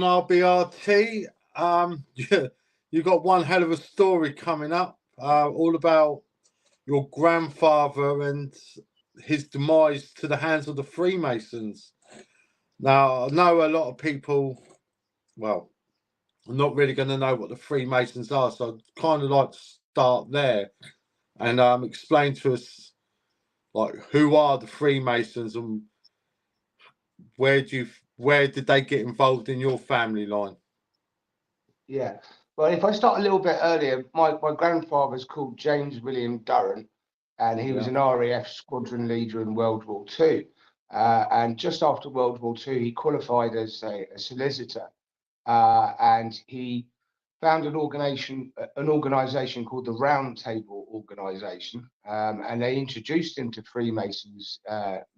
RBRT. You got one hell of a story coming up, all about your grandfather and his demise to the hands of the Freemasons. Now, I know a lot of people, well, I'm not really going to know what the Freemasons are, so I'd kind of like to start there and explain to us, like, who are the Freemasons and where did they get involved in your family line? Yeah. Well, if I start a little bit earlier, my grandfather's called James William Durrant, and he was Yeah. an RAF squadron leader in World War II. And just after World War II, he qualified as a solicitor, and he founded an organization called the Round Table Organization, and they introduced him to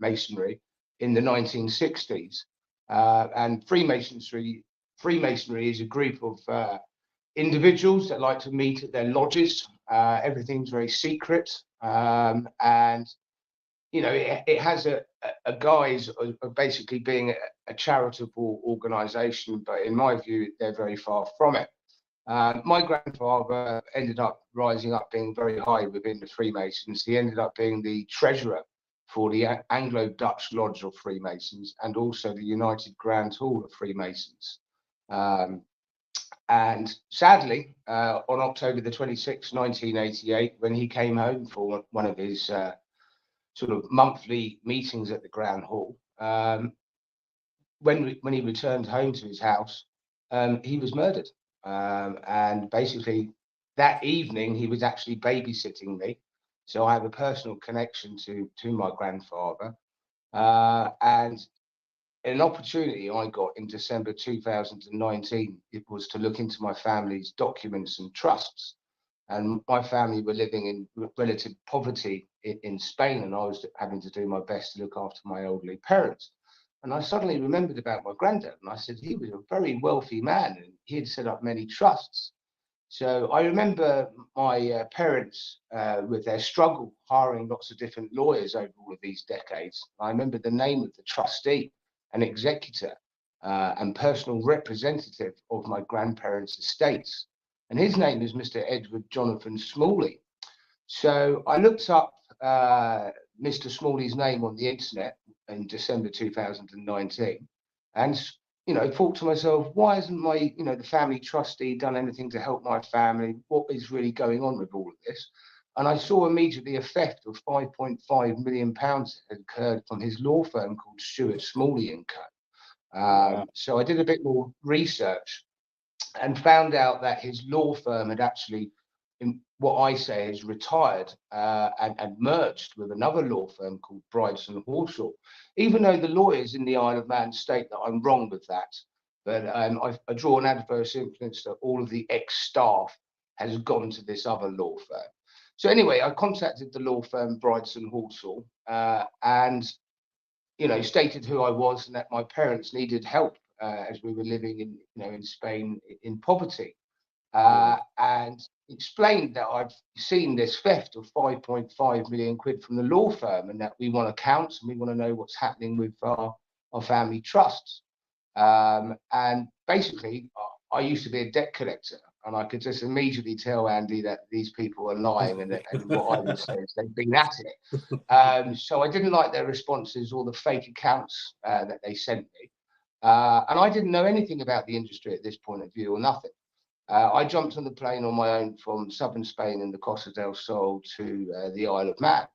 Masonry in the 1960s. And Freemasonry is a group of individuals that like to meet at their lodges. Everything's very secret, and it has a guise of basically being a charitable organisation, but in my view, they're very far from it. My grandfather ended up rising up being very high within the Freemasons. He ended up being the treasurer for the Anglo-Dutch Lodge of Freemasons and also the United Grand Hall of Freemasons. And sadly, on October the 26th, 1988, when he came home for one of his sort of monthly meetings at the Grand Hall, when he returned home to his house, he was murdered. And basically, that evening, he was actually babysitting me. So I have a personal connection to my grandfather. And an opportunity I got in December 2019, it was to look into my family's documents and trusts. And my family were living in relative poverty in Spain, and I was having to do my best to look after my elderly parents. And I suddenly remembered about my granddad, and I said he was a very wealthy man, and he had set up many trusts. So I remember my parents, with their struggle, hiring lots of different lawyers over all of these decades. I remember the name of the trustee, an executor, and personal representative of my grandparents' estates. And his name is Mr. Edward Jonathan Smalley. So I looked up Mr. Smalley's name on the internet in December 2019, and thought to myself, why hasn't the family trustee done anything to help my family? What is really going on with all of this? And I saw immediately a theft of £5.5 million had occurred from his law firm called Stuart Smalley and Co. So I did a bit more research and found out that his law firm had actually, in what I say, is retired and merged with another law firm called Bridson Horshaw. Even though the lawyers in the Isle of Man state that I'm wrong with that, but I draw an adverse influence that all of the ex-staff has gone to this other law firm. So anyway, I contacted the law firm Bridson Horshaw and stated who I was and that my parents needed help as we were living in Spain in poverty, and explained that I've seen this theft of 5.5 million quid from the law firm, and that we want accounts and we want to know what's happening with our family trusts. And basically, I used to be a debt collector, and I could just immediately tell Andy that these people are lying, and what I would say is they've been at it. So I didn't like their responses or the fake accounts that they sent me. And I didn't know anything about the industry at this point of view, or nothing. I jumped on the plane on my own from southern Spain in the Costa del Sol to the Isle of Man,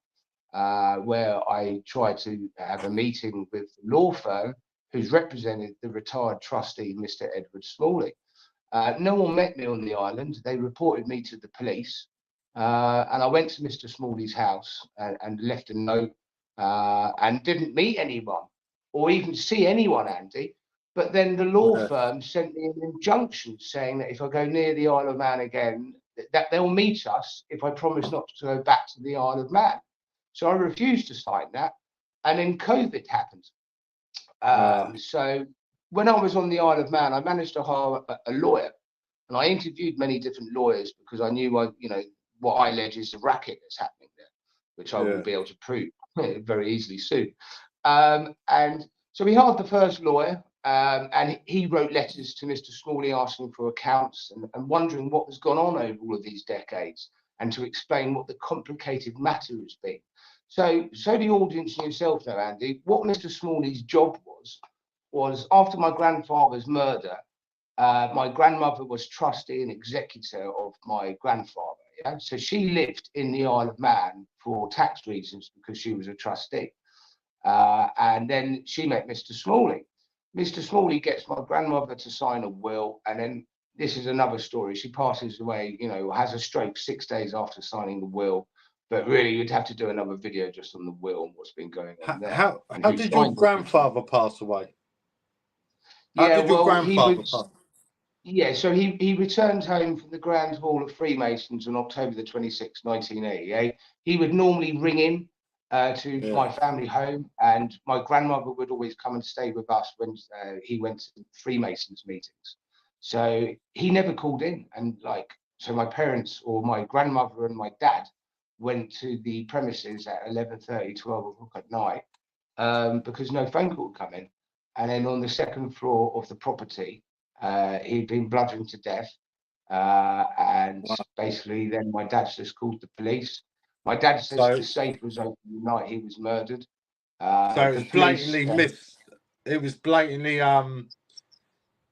where I tried to have a meeting with the law firm who's represented the retired trustee, Mr. Edward Smalley. No one met me on the island. They reported me to the police, and I went to Mr. Smalley's house and left a note, and didn't meet anyone or even see anyone, Andy. But then the law firm sent me an injunction saying that if I go near the Isle of Man again, that they'll meet us if I promise not to go back to the Isle of Man. So I refused to sign that, and then COVID happened. So when I was on the Isle of Man, I managed to hire a lawyer, and I interviewed many different lawyers because I knew what I allege is the racket that's happening there, which I will be able to prove very easily soon. And so we hired the first lawyer, And he wrote letters to Mr. Smalley asking for accounts and wondering what has gone on over all of these decades, and to explain what the complicated matter has been. So the audience and yourself know, Andy, what Mr. Smalley's job was after my grandfather's murder, my grandmother was trustee and executor of my grandfather. Yeah? So she lived in the Isle of Man for tax reasons because she was a trustee. And then she met Mr. Smalley. Mr. Smalley gets my grandmother to sign a will, and then this is another story. She passes away, has a stroke 6 days after signing the will. But really, you'd have to do another video just on the will and what's been going on there. How did your grandfather pass away? How Yeah, did your well, he grandfather was. pass? Yeah, so he returned home from the Grand Hall of Freemasons on October the 26th, 1988. He would normally ring in to my family home, and my grandmother would always come and stay with us when he went to Freemasons meetings. So he never called in, and so my parents or my grandmother and my dad went to the premises at 11:30, 12 o'clock at night because no phone call would come in. And then on the second floor of the property, he'd been bludgeoned to death. And basically, then my dad's just called the police. My dad says the safe was open the night he was murdered. So it was blatantly it was blatantly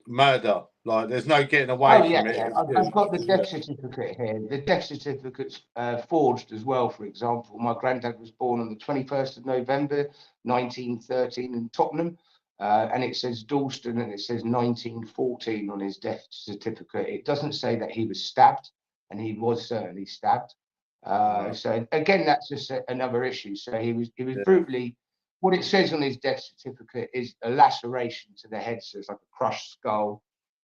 murder. Like, there's no getting away from it. Yeah. I've got the death certificate here. The death certificate's forged as well, for example. My granddad was born on the 21st of November, 1913 in Tottenham. And it says Dalston, and it says 1914 on his death certificate. It doesn't say that he was stabbed, and he was certainly stabbed. So again, that's just another issue. So he was brutally. What it says on his death certificate is a laceration to the head, so it's like a crushed skull,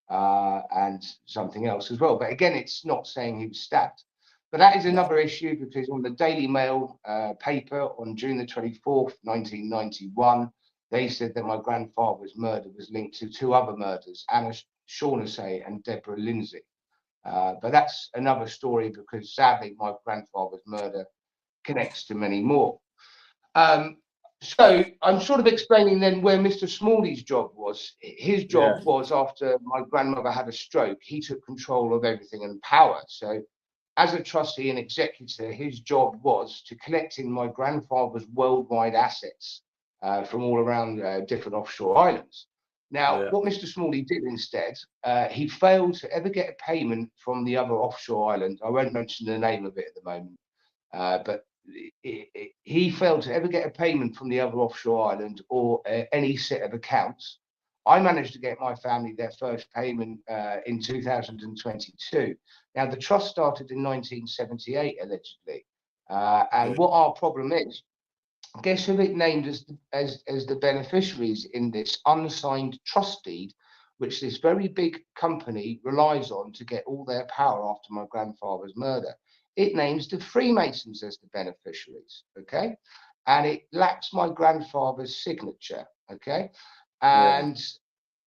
and something else as well. But again, it's not saying he was stabbed. But that is another issue, because on the Daily Mail paper on June the 24th, 1991. They said that my grandfather's murder was linked to two other murders, Anna Shaughnessy and Deborah Lindsay. But that's another story, because sadly, my grandfather's murder connects to many more. So I'm sort of explaining then where Mr. Smalley's job was. His job was, after my grandmother had a stroke, he took control of everything and power. So as a trustee and executor, his job was to collect in my grandfather's worldwide assets from all around different offshore islands. Now, what Mr. Smalley did instead, he failed to ever get a payment from the other offshore island. I won't mention the name of it at the moment, but he failed to ever get a payment from the other offshore island or any set of accounts. I managed to get my family their first payment in 2022. Now, the trust started in 1978, allegedly. And what our problem is, guess who it named as the beneficiaries in this unsigned trust deed, which this very big company relies on to get all their power after my grandfather's murder? It names the Freemasons as the beneficiaries, okay? And it lacks my grandfather's signature, okay? And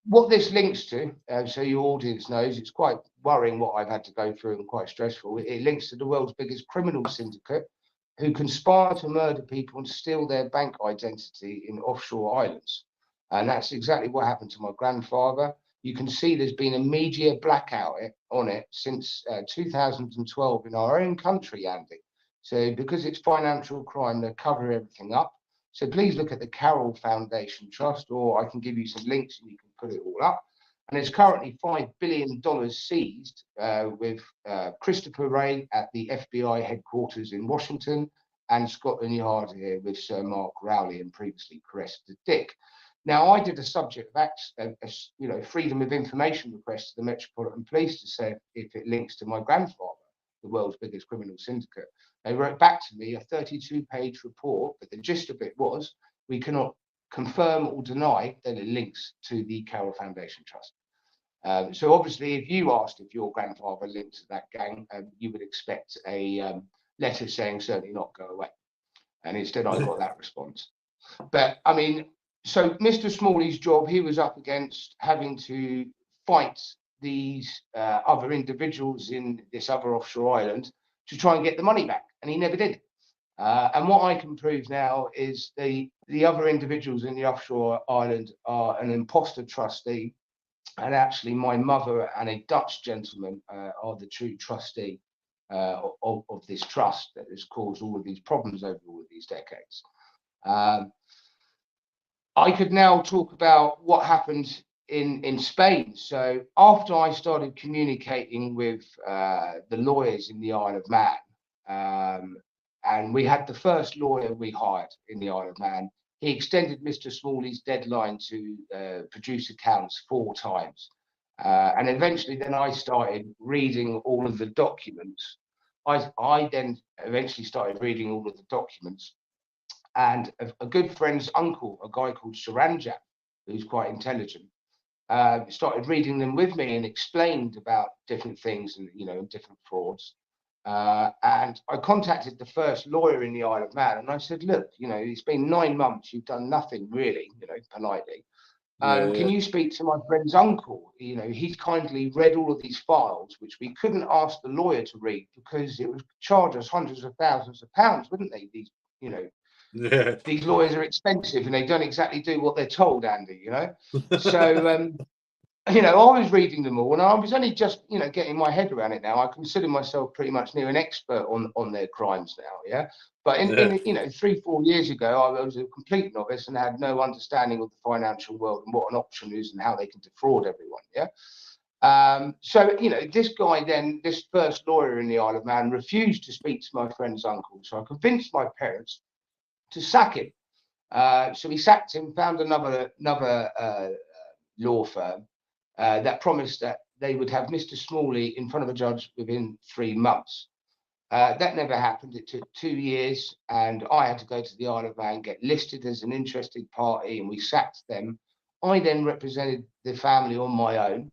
what this links to, so your audience knows, it's quite worrying what I've had to go through and quite stressful. It links to the world's biggest criminal syndicate, who conspire to murder people and steal their bank identity in offshore islands. And that's exactly what happened to my grandfather. You can see there's been a media blackout on it since 2012 in our own country, Andy. So because it's financial crime, they cover everything up. So please look at the Carroll Foundation Trust, or I can give you some links and you can put it all up. And there's currently $5 billion seized with Christopher Wray at the FBI headquarters in Washington, and Scotland Yard here with Sir Mark Rowley and previously Cressida Dick. Now, I did a subject of freedom of information request to the Metropolitan Police to say if it links to my grandfather, the world's biggest criminal syndicate. They wrote back to me a 32-page report, but the gist of it was, we cannot confirm or deny that it links to the Carroll Foundation Trust. So obviously, if you asked if your grandfather linked to that gang, you would expect a letter saying certainly not, go away. And instead I got that response. But I mean, so Mr. Smalley's job, he was up against having to fight these other individuals in this other offshore island to try and get the money back. And he never did. And what I can prove now is the other individuals in the offshore island are an imposter trustee, and actually my mother and a Dutch gentleman are the true trustee of this trust that has caused all of these problems over all of these decades. I could now talk about what happened in Spain. So after I started communicating with the lawyers in the Isle of Man, and we had the first lawyer we hired in the Isle of Man, he extended Mr. Smalley's deadline to produce accounts 4 times. And eventually then I started reading all of the documents. I then eventually started reading all of the documents, and a good friend's uncle, a guy called Saranjak, who's quite intelligent, started reading them with me and explained about different things and, you know, different frauds. And I contacted the first lawyer in the Isle of Man, and I said, look, you know, it's been 9 months, you've done nothing really, you know, politely. Can you speak to my friend's uncle? You know, he's kindly read all of these files, which we couldn't ask the lawyer to read because it would charge us hundreds of thousands of pounds, wouldn't they? These, you know, these lawyers are expensive and they don't exactly do what they're told, Andy, you know. So you know, I was reading them all, and I was only just, you know, getting my head around it now. I consider myself pretty much near an expert on their crimes now, yeah. But in you know, 3-4 years ago, I was a complete novice and had no understanding of the financial world and what an option is and how they can defraud everyone, yeah. So, you know, this guy then, this first lawyer in the Isle of Man, refused to speak to my friend's uncle. So I convinced my parents to sack him. So we sacked him, found another law firm that promised that they would have Mr. Smalley in front of a judge within 3 months. That never happened. It took 2 years, and I had to go to the Isle of Man, get listed as an interested party, and we sacked them. I then represented the family on my own,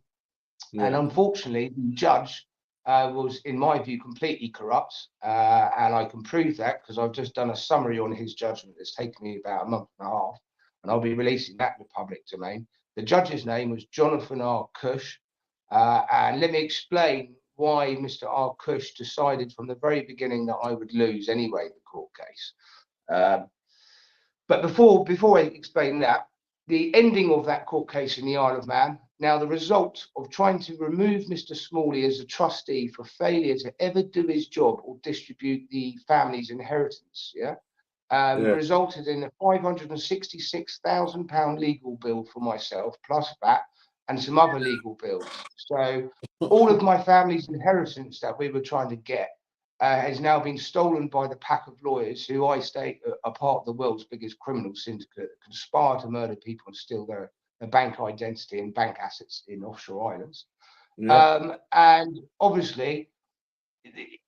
and unfortunately, the judge was, in my view, completely corrupt, and I can prove that because I've just done a summary on his judgment. It's taken me about a month and a half, and I'll be releasing that in the public domain. The judge's name was Jonathan R. Cush, and let me explain why Mr. R. Cush decided from the very beginning that I would lose anyway the court case. But before I explain that, the ending of that court case in the Isle of Man, now the result of trying to remove Mr. Smalley as a trustee for failure to ever do his job or distribute the family's inheritance, resulted in a £566,000 legal bill for myself, plus that, and some other legal bills. So all of my family's inheritance that we were trying to get has now been stolen by the pack of lawyers who I state are part of the world's biggest criminal syndicate that conspire to murder people and steal their bank identity and bank assets in offshore islands. And obviously,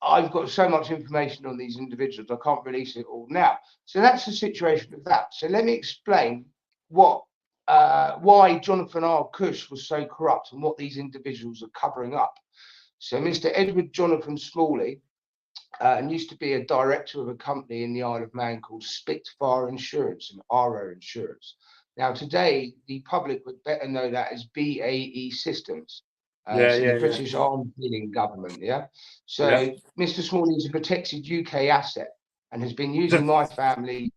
I've got so much information on these individuals, I can't release it all now. So that's the situation of that. So let me explain why Jonathan R. Cush was so corrupt and what these individuals are covering up. So Mr. Edward Jonathan Smalley used to be a director of a company in the Isle of Man called Spitfire Insurance and RO Insurance. Now, today, the public would better know that as BAE Systems. The British Armed Dealing Government, So Mr. Smalley is a protected UK asset and has been using my family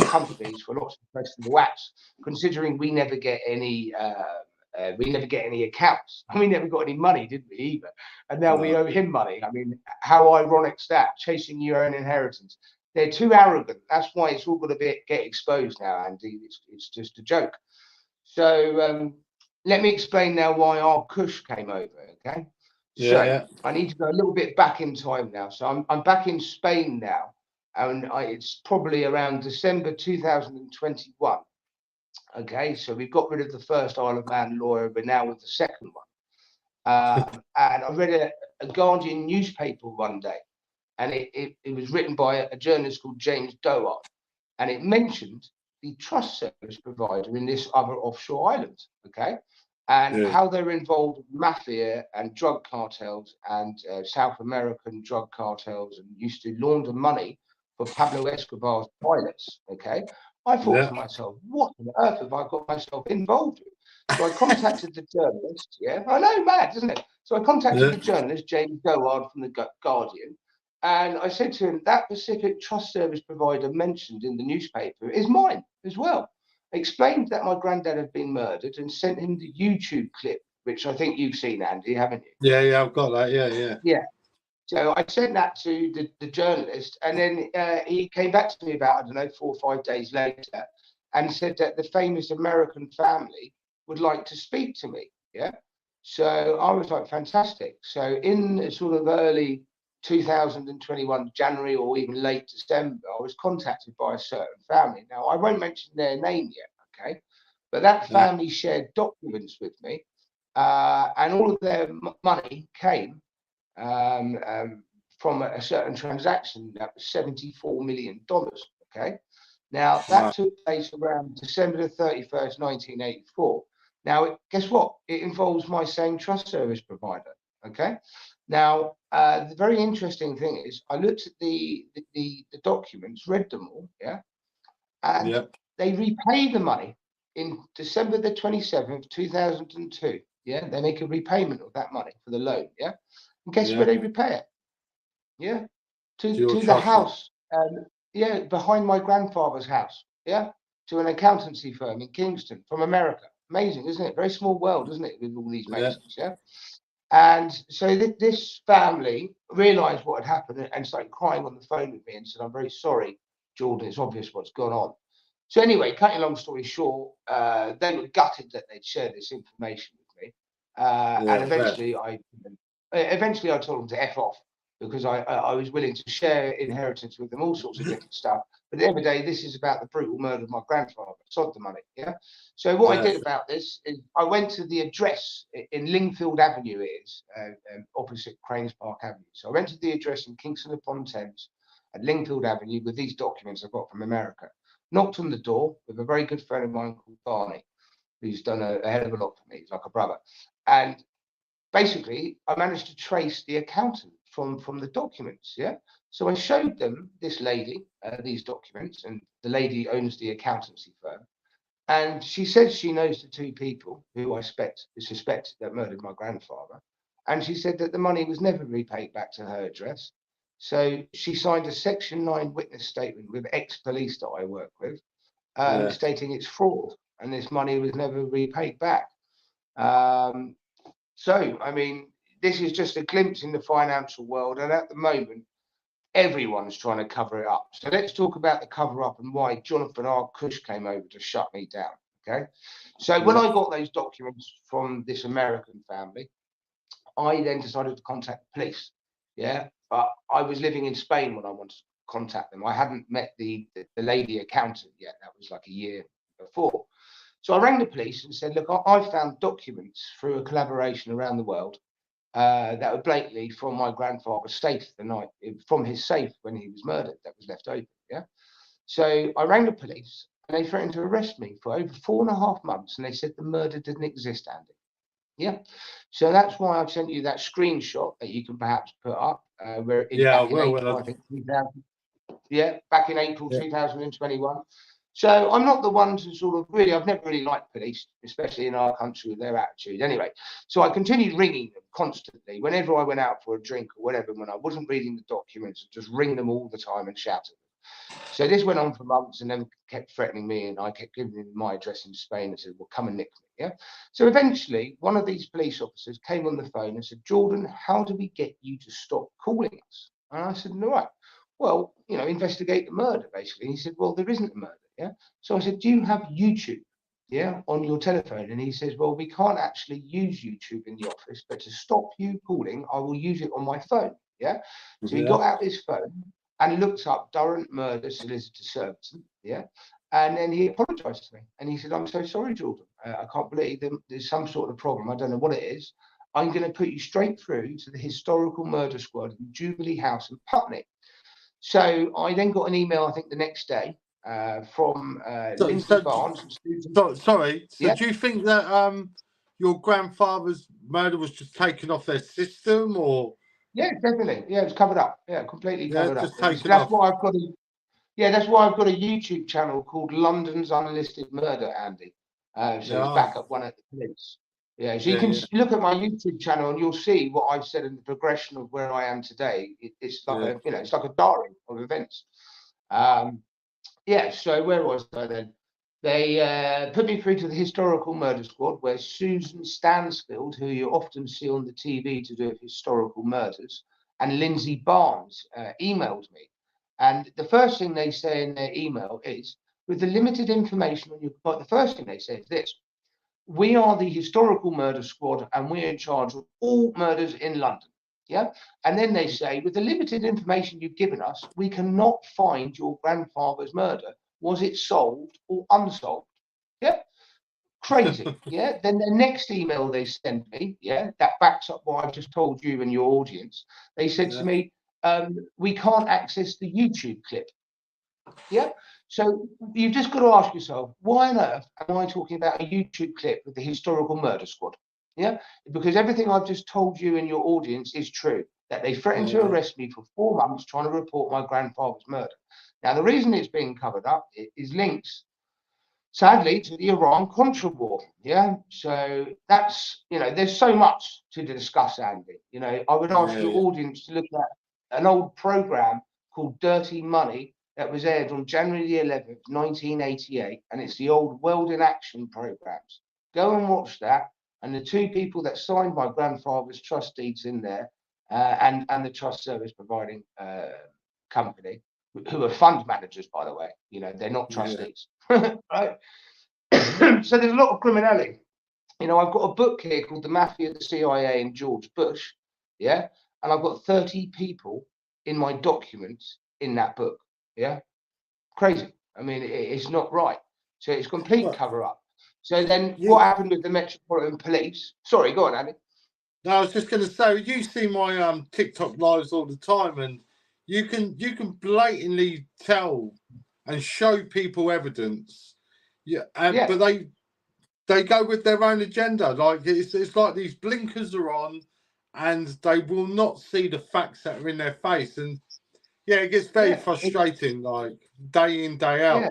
companies for lots of questionable acts, considering we never get any accounts. We never got any money, did we, either? And now we owe him money. I mean, how ironic is that? Chasing your own inheritance. They're too arrogant. That's why it's all going to get exposed now, Andy. It's just a joke. So let me explain now why our Cush came over, okay? I need to go a little bit back in time now. So I'm back in Spain now, and it's probably around December 2021. Okay, so we've got rid of the first Isle of Man lawyer, but now with the second one. And I read a Guardian newspaper one day, and it was written by a journalist called James Doard, and it mentioned the trust service provider in this other offshore island, okay, and how they're involved with mafia and drug cartels and South American drug cartels, and used to launder money for Pablo Escobar's pilots, okay. I thought to myself, what on earth have I got myself involved with? So I contacted the journalist, I know, mad, isn't it? So I contacted the journalist, James Doard from the Guardian, And I said to him, that Pacific Trust Service provider mentioned in the newspaper is mine as well. I explained that my granddad had been murdered and sent him the YouTube clip, which I think you've seen, Andy, haven't you? Yeah, I've got that. Yeah. Yeah. So I sent that to the journalist, and then he came back to me about, I don't know, 4 or 5 days later, and said that the famous American family would like to speak to me. Yeah. So I was like, fantastic. So in sort of early 2021, January or even late December, I was contacted by a certain family. Now, I won't mention their name yet, okay? But that family shared documents with me, and all of their money came from a certain transaction that was $74 million. Okay. Now that took place around December the 31st, 1984. Now, guess what? It involves my same trust service provider. Okay. Now, the very interesting thing is, I looked at the documents, read them all, yeah, and they repay the money in December the 27th, 2002. Yeah, they make a repayment of that money for the loan. Yeah, and guess where they repay it? Yeah, to the house. Yeah, behind my grandfather's house. Yeah, to an accountancy firm in Kingston from America. Amazing, isn't it? Very small world, isn't it, with all these Masons? Yeah. And so this family realised what had happened and started crying on the phone with me and said, "I'm very sorry, Jordan. It's obvious what's gone on." So anyway, cutting a long story short, they were gutted that they'd shared this information with me, and eventually I told them to F off, because I was willing to share inheritance with them, all sorts of different stuff. But at the end of the day, this is about the brutal murder of my grandfather. Sod the money, yeah. So what I did about this is I went to the address in Lingfield Avenue, it is opposite Cranes Park Avenue. So I went to the address in Kingston upon Thames at Lingfield Avenue with these documents I got from America. Knocked on the door with a very good friend of mine called Barney, who's done a hell of a lot for me. He's like a brother. And basically, I managed to trace the accountant from the documents. Yeah. So I showed them this lady, these documents, and the lady owns the accountancy firm. And she said she knows the two people who I suspect that murdered my grandfather. And she said that the money was never repaid back to her address. So she signed a Section 9 witness statement with ex-police that I work with, stating it's fraud and this money was never repaid back. So, I mean, this is just a glimpse in the financial world. And at the moment, everyone's trying to cover it up. So let's talk about the cover up and why Jonathan R. Cush came over to shut me down. Okay. So when I got those documents from this American family, I then decided to contact the police. Yeah. But I was living in Spain when I wanted to contact them. I hadn't met the lady accountant yet. That was like a year before. So I rang the police and said, look, I found documents through a collaboration around the world that were blatantly from my grandfather's safe the night, from his safe when he was murdered, that was left open. Yeah. So I rang the police and they threatened to arrest me for over 4.5 months. And they said the murder didn't exist, Andy. Yeah. So that's why I've sent you that screenshot that you can perhaps put up. Where back in April, I think 2000. Yeah, back in April 2021. So I'm not the one to sort of really, I've never really liked police, especially in our country with their attitude. Anyway, so I continued ringing them constantly whenever I went out for a drink or whatever, when I wasn't reading the documents, just ring them all the time and shout at them. So this went on for months and then kept threatening me, and I kept giving them my address in Spain and said, well, come and nick me. Yeah. So eventually one of these police officers came on the phone and said, Jordan, how do we get you to stop calling us? And I said, all right, well, you know, investigate the murder, basically. And he said, well, there isn't a murder. Yeah. So I said, do you have YouTube, yeah, on your telephone? And he says, well, we can't actually use YouTube in the office, but to stop you calling, I will use it on my phone. Yeah. So he got out his phone and looked up Durrant Murder Solicitor Services. Yeah. And then he apologized to me. And he said, I'm so sorry, Jordan. I can't believe there's some sort of problem. I don't know what it is. I'm going to put you straight through to the Historical Murder Squad in Jubilee House in Putney. So I then got an email, I think the next day, from Lindsay Barnes. Sorry. So do you think that your grandfather's murder was just taken off their system, or? Yeah, definitely. Yeah, it's covered up. Yeah, completely covered up. That's why I've got that's why I've got a YouTube channel called London's Unlisted Murder, Andy. So it's back up one at the police. Yeah, so you can look at my YouTube channel and you'll see what I've said in the progression of where I am today. It's like a, you know, it's like a diary of events. Yeah, so where was I then? They put me through to the historical murder squad, where Susan Stansfield, who you often see on the TV to do with historical murders, and Lindsay Barnes emailed me. And the first thing they say in their email is, with the limited information on your, but the first thing they say is this: we are the historical murder squad and we're in charge of all murders in London. Yeah. And then they say, with the limited information you've given us, we cannot find your grandfather's murder. Was it solved or unsolved? Yeah. Crazy. Yeah. Then the next email they sent me, yeah, that backs up what I've just told you and your audience. They said to me, we can't access the YouTube clip. Yeah. So you've just got to ask yourself, why on earth am I talking about a YouTube clip with the historical murder squad? Yeah. Because everything I've just told you and your audience is true, that they threatened to arrest me for 4 months trying to report my grandfather's murder. Now, the reason it's being covered up is links, sadly, to the Iran-Contra war. Yeah. So that's, you know, there's so much to discuss, Andy. You know, I would ask your audience to look at an old program called Dirty Money that was aired on January the 11th, 1988, and it's the old World in Action programs. Go and watch that. And the two people that signed my grandfather's trust deeds in there, and the trust service providing company, who are fund managers, by the way, you know, they're not trustees, right? So there's a lot of criminality. You know, I've got a book here called The Mafia, the CIA, and George Bush, yeah, and I've got 30 people in my documents in that book. Yeah, crazy. I mean, it's not right. So it's complete cover up. So then what happened with the Metropolitan Police? Sorry, go on, Andy. No, I was just going to say, you see my TikTok lives all the time, and you can blatantly tell and show people evidence. But they go with their own agenda. Like it's like these blinkers are on, and they will not see the facts that are in their face. And it gets very frustrating, like day in, day out,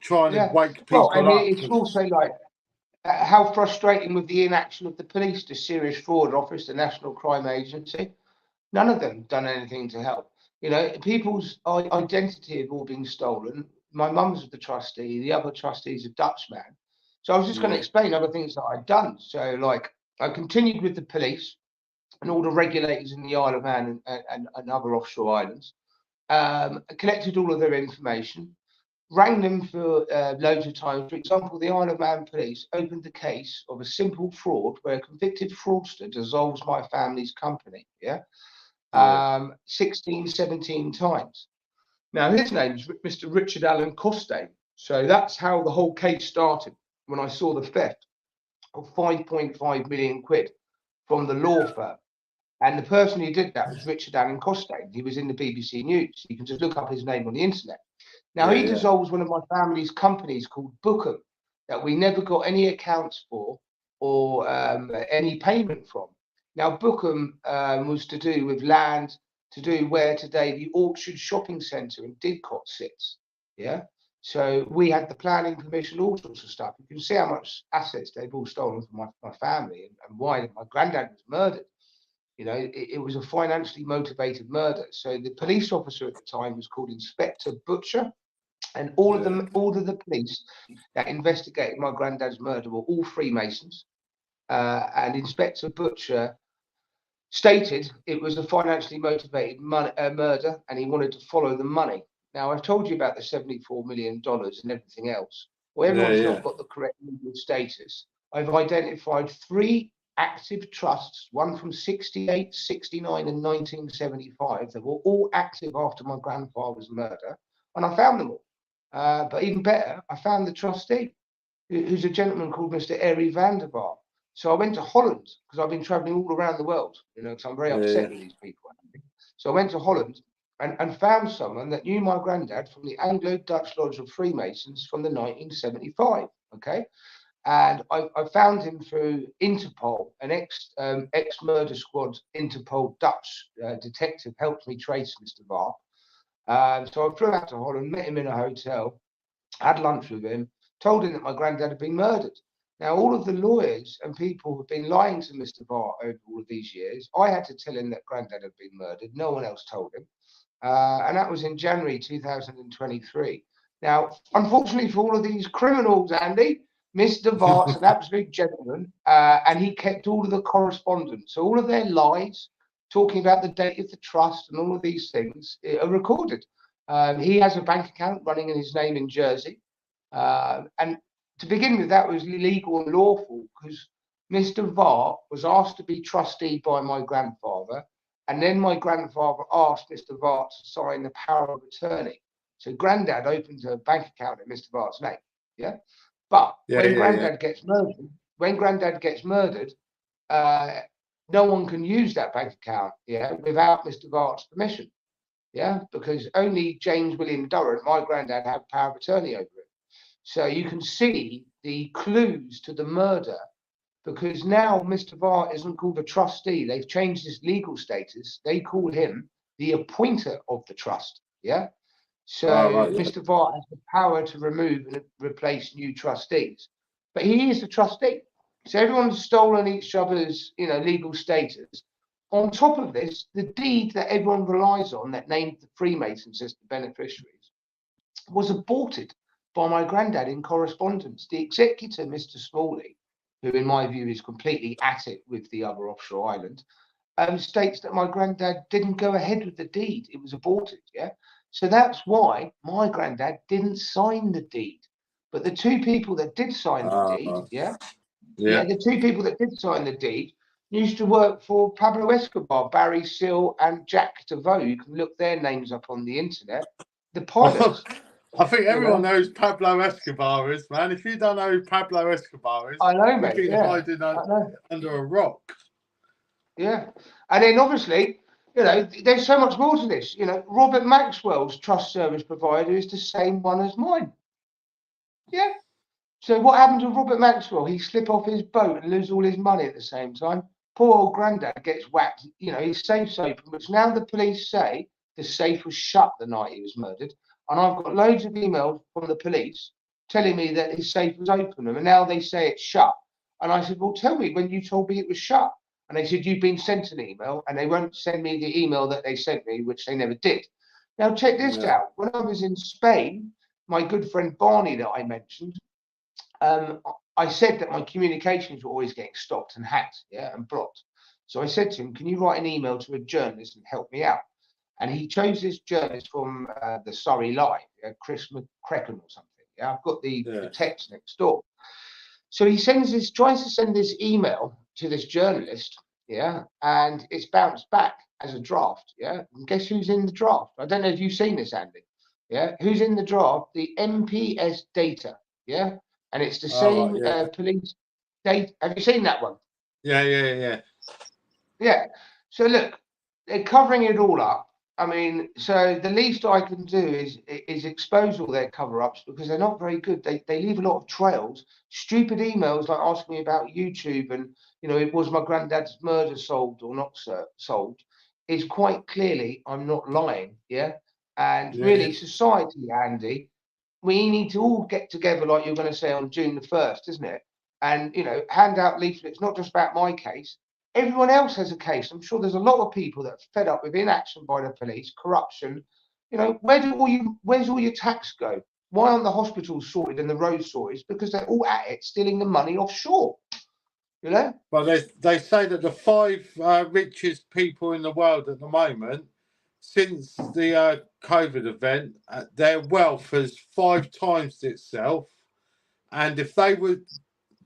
trying to wake people and up. It's also like how frustrating with the inaction of the police, the Serious Fraud Office, the National Crime Agency. None of them done anything to help. You know, people's identity have all been stolen. My mum's the trustee, the other trustee's a Dutchman. So I was just going to explain other things that I'd done. So, like, I continued with the police and all the regulators in the Isle of Man and other offshore islands, collected all of their information, rang them for loads of times. For example, the Isle of Man police opened the case of a simple fraud where a convicted fraudster dissolves my family's company. 16, 17 times. Now, his name is Mr. Richard Allen Costain. So that's how the whole case started when I saw the theft of 5.5 million quid from the law firm. And the person who did that was Richard Allen Costain. He was in the BBC News. You can just look up his name on the internet. Now, he dissolves one of my family's companies called Bookham that we never got any accounts for or any payment from. Now, Bookham was to do with land, to do where today the Orchard Shopping Centre in Didcot sits. Yeah. So we had the planning permission, all sorts of stuff. You can see how much assets they've all stolen from my family and why my granddad was murdered. You know, it was a financially motivated murder. So the police officer at the time was called Inspector Butcher. And all of the police that investigated my granddad's murder were all Freemasons. And Inspector Butcher stated it was a financially motivated murder, and he wanted to follow the money. Now, I've told you about the $74 million and everything else. Well, everyone's not got the correct legal status. I've identified 3 active trusts, one from 68, 69, and 1975, that were all active after my grandfather's murder, and I found them all. But even better, I found the trustee, who's a gentleman called Mr. Eri van der Vaart. So I went to Holland because I've been traveling all around the world, you know, because I'm very upset with these people. So I went to Holland and found someone that knew my granddad from the Anglo-Dutch Lodge of Freemasons from the 1975. Okay. And I found him through Interpol, an ex-murder squad Interpol Dutch detective helped me trace Mr. Vaart. So I flew out to Holland, met him in a hotel, had lunch with him, told him that my granddad had been murdered. Now, all of the lawyers and people have been lying to Mr. Bart over all of these years. I had to tell him that Grandad had been murdered. No one else told him. And that was in January 2023. Now, unfortunately for all of these criminals, Andy, Mr. Vart's an absolute gentleman, and he kept all of the correspondence. So all of their lies, talking about the date of the trust and all of these things, are recorded. He has a bank account running in his name in Jersey. And to begin with, that was legal and lawful because Mr. Vart was asked to be trustee by my grandfather. And then my grandfather asked Mr. Vart to sign the power of attorney. So Grandad opens a bank account in Mr. Vart's name. Yeah. But when Grandad gets murdered, no one can use that bank account, without Mr. Vart's permission. Yeah, because only James William Durrant, my granddad, had power of attorney over it. So you can see the clues to the murder, because now Mr. Vart isn't called a trustee. They've changed his legal status. They call him the appointer of the trust. Yeah. So Mr. Vart has the power to remove and replace new trustees, but he is the trustee. So everyone's stolen each other's, legal status. On top of this, the deed that everyone relies on, that named the Freemasons as the beneficiaries, was aborted by my granddad in correspondence. The executor, Mr. Smalley, who in my view is completely at it with the other offshore island, states that my granddad didn't go ahead with the deed. It was aborted, yeah? So that's why my granddad didn't sign the deed. But the two people that did sign the deed, the two people that did sign the deed used to work for Pablo Escobar, Barry Seal, and Jack DeVoe. You can look their names up on the internet. The pilots. I think everyone knows Pablo Escobar is, man. If you don't know who Pablo Escobar is, I know, mate. you've been hiding under a rock. Yeah. And then obviously, there's so much more to this. Robert Maxwell's trust service provider is the same one as mine. Yeah. So what happened to Robert Maxwell? He slip off his boat and lose all his money at the same time. Poor old granddad gets whacked. His safe's open, which now the police say the safe was shut the night he was murdered. And I've got loads of emails from the police telling me that his safe was open, and now they say it's shut. And I said, well, tell me when you told me it was shut. And they said, you've been sent an email, and they won't send me the email that they sent me, which they never did. Now, check this out. When I was in Spain, my good friend Barney that I mentioned, I said that my communications were always getting stopped and hacked, and blocked. So I said to him, can you write an email to a journalist and help me out? And he chose this journalist from the Surrey Live, Chris McCracken or something. Yeah, I've got the text next door. So he tries to send this email to this journalist, and it's bounced back as a draft, And guess who's in the draft? I don't know if you've seen this, Andy. Who's in the draft? The MPS data, and it's the same police data. Have you seen that one? Yeah. So look, they're covering it all up. I mean, so the least I can do is expose all their cover-ups, because they're not very good. They leave a lot of trails, stupid emails like asking me about YouTube and, it was my granddad's murder solved or not solved. Is quite clearly I'm not lying, And really, society, Andy, we need to all get together, like you're going to say on June the 1st, isn't it? And, hand out leaflets, not just about my case. Everyone else has a case. I'm sure there's a lot of people that are fed up with inaction by the police, corruption. Where's all your tax go? Why aren't the hospitals sorted and the roads sorted? Because they're all at it, stealing the money offshore. Well, they say that the 5 richest people in the world at the moment, since the COVID event, their wealth has 5 times itself. And if they were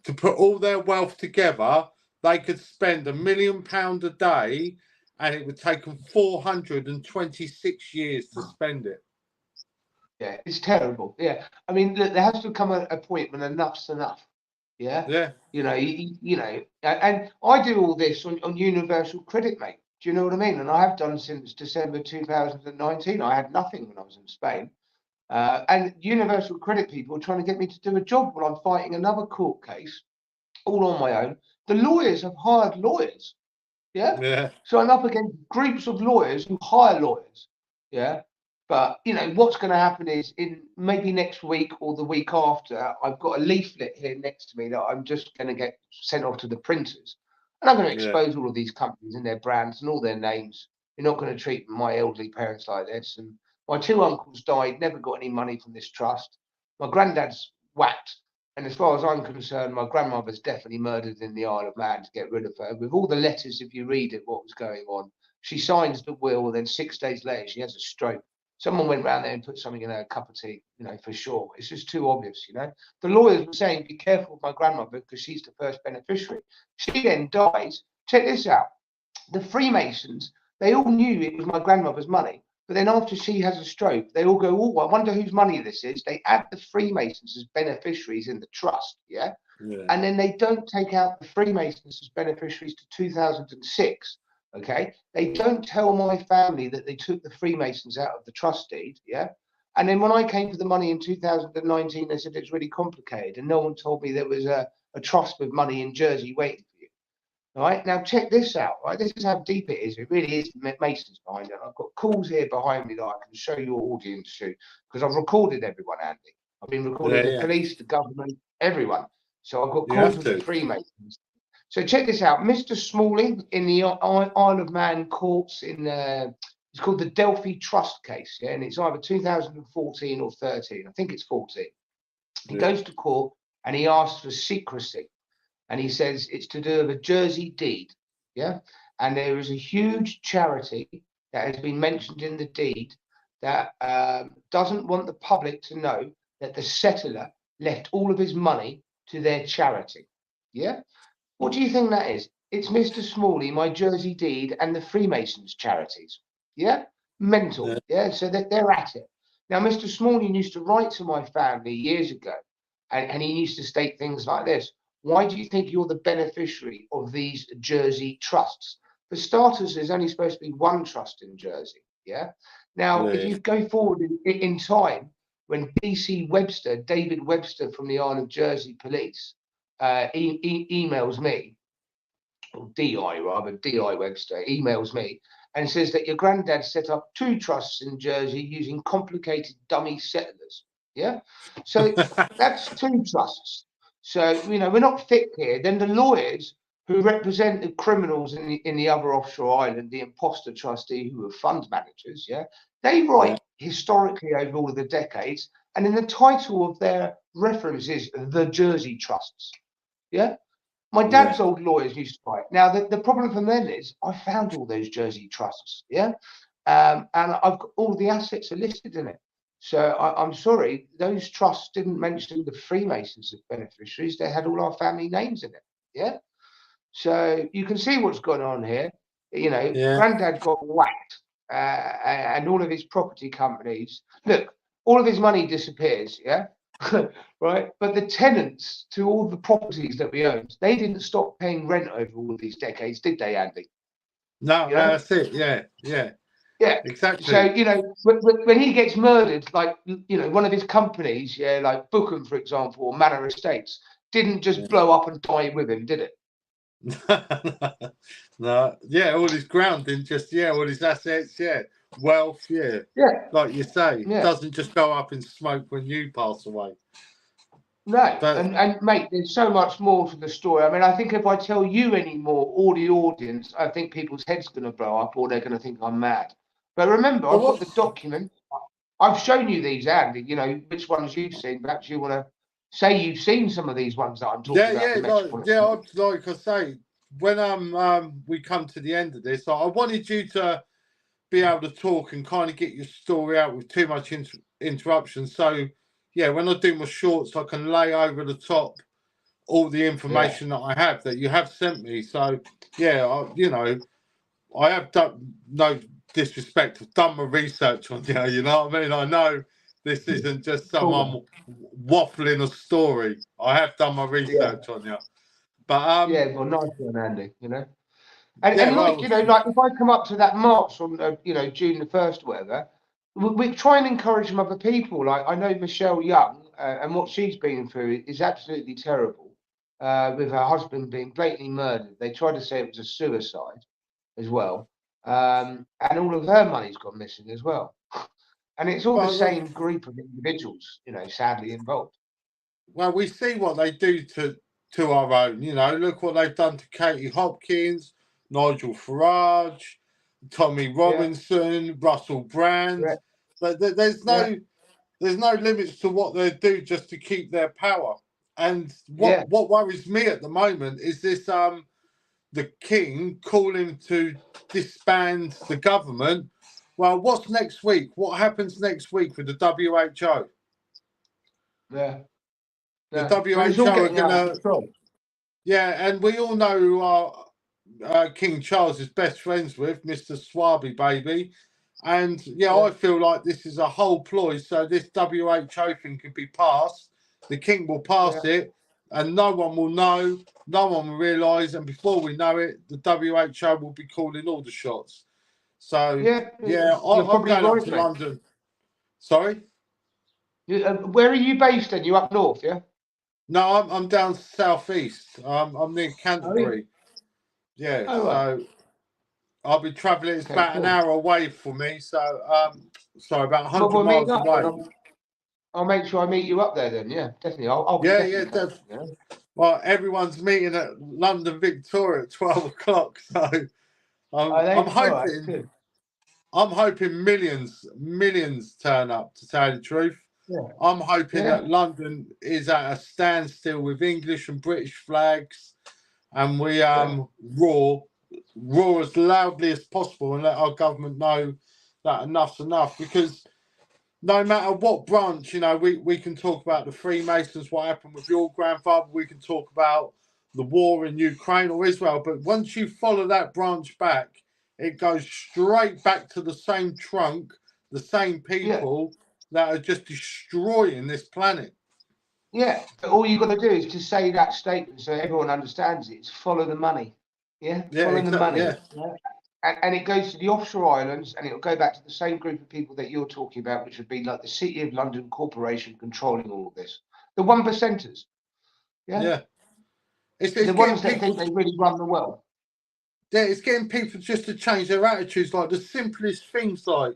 to put all their wealth together, they could spend £1 million a day, and it would take them 426 years to spend it. Yeah, it's terrible. Yeah, I mean, look, there has to come a point when enough's enough. Yeah. And I do all this on universal credit, mate. Do you know what I mean? And I have done since December 2019. I had nothing when I was in Spain. And universal credit people are trying to get me to do a job while I'm fighting another court case, all on my own. The lawyers have hired lawyers. Yeah. Yeah. So I'm up against groups of lawyers who hire lawyers. Yeah. But you know what's going to happen is in maybe next week or the week after, I've got a leaflet here next to me that I'm just going to get sent off to the printers, and I'm going to Yeah. expose all of these companies and their brands and all their names. You're not going to treat my elderly parents like this. And my two uncles died, never got any money from this trust. My granddad's whacked. And as far as I'm concerned, my grandmother's definitely murdered in the Isle of Man to get rid of her. With all the letters, if you read it, what was going on. She signs the will, and then 6 days later, she has a stroke. Someone went round there and put something in her cup of tea, you know, for sure. It's just too obvious, you know. The lawyers were saying, be careful with my grandmother because she's the first beneficiary. She then dies. Check this out. The Freemasons, they all knew it was my grandmother's money. But then after she has a stroke, they all go, oh, I wonder whose money this is. They add the Freemasons as beneficiaries in the trust, yeah? Yeah. And then they don't take out the Freemasons as beneficiaries to 2006, okay? They don't tell my family that they took the Freemasons out of the trust deed, yeah? And then when I came for the money in 2019, they said it's really complicated. And no one told me there was a trust with money in Jersey waiting for you. All right, now check this out. Right, this is how deep it is. It really is Masons behind it. I've got calls here behind me that I can show your audience to because I've recorded everyone, Andy. I've been recording the police, the government, everyone. So I've got calls with the Freemasons. So check this out. Mr. Smalling in the Isle of Man courts in it's called the Delphi Trust case, yeah, and it's either 2014 or 13. I think it's 14. He goes to court and he asks for secrecy. And he says it's to do with a Jersey deed, yeah? And there is a huge charity that has been mentioned in the deed that doesn't want the public to know that the settler left all of his money to their charity, yeah? What do you think that is? It's Mr. Smalley, my Jersey deed, and the Freemasons charities, yeah? Mental, yeah? So that they're at it. Now, Mr. Smalley used to write to my family years ago, and he used to state things like this. Why do you think you're the beneficiary of these Jersey trusts? For starters, there's only supposed to be one trust in Jersey, yeah? Now, if you go forward in time, when DC Webster, David Webster from the Isle of Jersey Police, emails me, or DI Webster emails me, and says that your granddad set up 2 trusts in Jersey using complicated dummy settlers, yeah? So that's 2 trusts. So, you know, we're not thick here. Then the lawyers who represent the criminals in the other offshore island, the imposter trustee who are fund managers, yeah, they write historically over all of the decades, and in the title of their reference is the Jersey Trusts, yeah. My dad's old lawyers used to write. Now, the problem for them is I found all those Jersey trusts, yeah, and I've got all the assets are listed in it. So I'm sorry, those trusts didn't mention the Freemasons as beneficiaries. They had all our family names in it. Yeah. So you can see what's going on here. You know, Granddad got whacked, and all of his property companies. Look, all of his money disappears. Yeah. Right. But the tenants to all the properties that we owned, they didn't stop paying rent over all of these decades, did they, Andy? No, you know? That's it. Yeah, exactly. So, you know, when he gets murdered, like, you know, one of his companies, yeah, like Bookham, for example, or Manor Estates, didn't just blow up and die with him, did it? No, all his ground didn't just, all his assets, wealth, like you say, doesn't just go up in smoke when you pass away. No, but, and mate, there's so much more to the story. I mean, I think if I tell you any more, or the audience, I think people's heads going to blow up, or they're going to think I'm mad. But remember, I've got the document. I've shown you these, Andy. You know which ones you've seen. Perhaps you want to say you've seen some of these ones that I'm talking about. Like I say, when we come to the end of this, I wanted you to be able to talk and kind of get your story out with too much interruption. So, when I do my shorts, I can lay over the top all the information that I have that you have sent me. So, I have done, no disrespect, I've done my research on you, you know what I mean? I know this isn't just someone waffling a story. I have done my research on you. But well, nice one, Andy, you know. And like, you know, like if I come up to that march on, you know, June the 1st or whatever, we try and encourage some other people. Like I know Michelle Young, and what she's been through is absolutely terrible, with her husband being blatantly murdered. They tried to say it was a suicide as well. And all of her money's gone missing as well. And it's all the Well, same group of individuals, you know, sadly involved. well, we see what they do to our own. You know, look what they've done to Katie Hopkins, Nigel Farage, Tommy Yeah, Robinson, Russell Brand. yeah, But yeah, there's no limits to what they do just to keep their power. And yeah, what worries me at the moment is this the king calling to disband the government. Well, what's next week? What happens next week with the WHO? yeah, The yeah. Well, it's all WHO are getting out of gonna, control. yeah, and we all know who our King Charles is best friends with, Mr. Swaby baby. And yeah, Yeah, I feel like this is a whole ploy so this WHO thing can be passed. The king will yeah, pass it, and no one will know, no one will realise, and before we know it, the WHO will be calling all the shots. So yeah. yeah, You're I'm probably going up right, to mate. London. Sorry? Where are you based then? You up north, yeah? No, I'm down southeast. I'm near Oh, yeah. Canterbury. Yeah, Oh, right. so I'll be travelling. It's Okay, about an cool. hour away from me. So sorry, about Well, 100 we'll meet miles up and away. I'll make sure I meet you up there then. Yeah, definitely. I'll be Yeah, yeah, definitely coming. Yeah. well, everyone's meeting at London Victoria at 12 o'clock. So Are I'm they? All right, hoping good. millions turn up. To tell the truth, Yeah, I'm hoping yeah, that London is at a standstill with English and British flags, and we yeah, roar as loudly as possible and let our government know that enough's enough. Because no matter what branch, you know, we can talk about the Freemasons, what happened with your grandfather, we can talk about the war in Ukraine or Israel, but once you follow that branch back, it goes straight back to the same trunk, the same yeah, people that are just destroying this planet. yeah. But all you've got to do is to say that statement so everyone understands it. It's follow the money. Yeah, Yeah, follow the exactly. money. Yeah, Yeah. And it goes to the offshore islands and it'll go back to the same group of people that you're talking about, which would be like the City of London Corporation controlling all of this. The one percenters. Yeah. yeah. It's The getting ones that people. think they really run the world. Yeah, it's getting people just to change their attitudes. Like the simplest things, like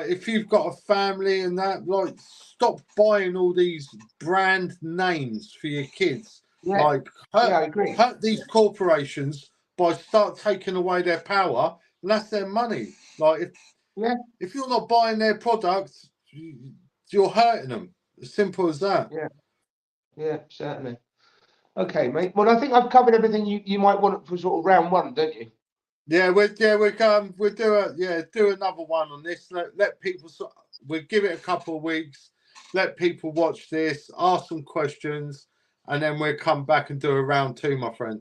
if you've got a family and that, like stop buying all these brand names for your kids. Yeah, Like yeah, hurt I agree. hurt these corporations by start taking away their power, and that's their money. Like Yeah, if you're not buying their products, you're hurting them. As simple as that. yeah, yeah, certainly. Okay, mate. Well, I think I've covered everything you might want for sort of round one, don't you? We'll do another one on this. Let people. We'll give it a couple of weeks. Let people watch this, ask some questions, and then we'll come back and do a round two, my friend.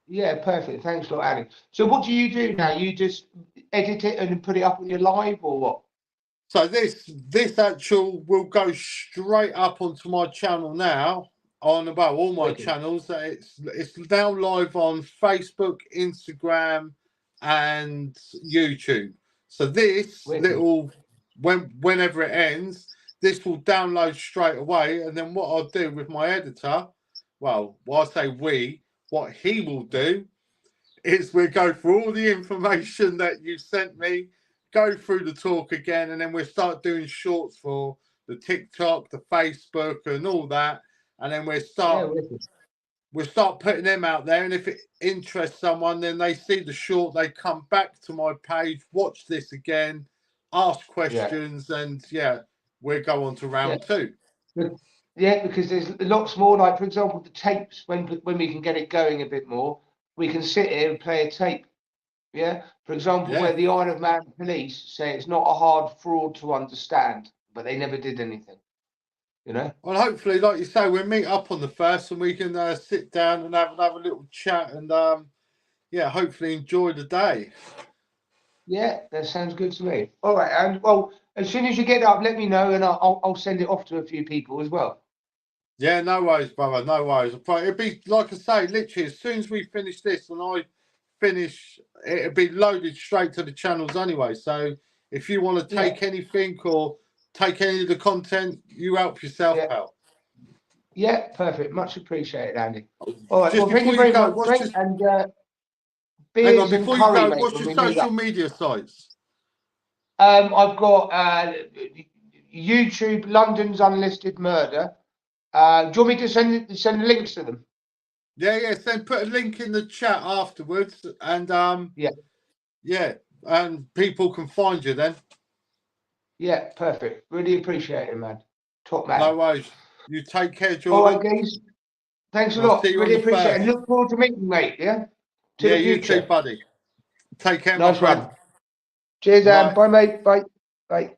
Yeah, perfect. Thanks a lot, Annie. So what do you do now? You just edit it and put it up on your live or what? So this actual will go straight up onto my channel now. On about all my Wicked. channels. It's now live on Facebook, Instagram, and YouTube. So this Wicked. little whenever it ends, this will download straight away. And then what I'll do with my editor, well, I say what he will do is we'll go through all the information that you sent me, go through the talk again, and then we'll start doing shorts for the TikTok, the Facebook, and all that. And then Yeah, wicked. we'll start putting them out there. And if it interests someone, then they see the short, they come back to my page, watch this again, ask Yeah, questions, and yeah, we'll go on to yeah. round two. Yeah, because there's lots more. Like for example, the tapes. When we can get it going a bit more, we can sit here and play a tape. Yeah. For example, Yeah. where the Isle of Man police say it's not a hard fraud to understand, but they never did anything. You know. Well, hopefully, like you say, we'll meet up on the first and we can sit down and have another little chat and yeah, hopefully enjoy the day. Yeah, that sounds good to me. All right, and well, as soon as you get up, let me know, and I'll send it off to a few people as well. Yeah, no worries, brother, no worries. It'd be like I say, literally as soon as we finish this and I finish, it'll be loaded straight to the channels anyway. So if you want to take anything or take any of the content, you help yourself, Yeah, pal. yeah, perfect. Much appreciated, Andy. All right, Just well, thank before you you very go, much, mate, and hang on, beers and before you curry, go, mate, what's when your we meet social up. media sites? I've got YouTube, London's Unlisted Murder. Do you want me to send the links to them? Yeah. Then put a link in the chat afterwards, and yeah, and people can find you then. Yeah, perfect. Really appreciate it, man. Top man. No worries. You take care, All Jordan. right, guys. Thanks a I'll lot. see you on Really the appreciate it. 1st. And look forward to meeting you, mate. Yeah. To Yeah, the you future. too, buddy. Take care, Nice my friend. one. Cheers, Bye. Bye, mate. Bye. Bye.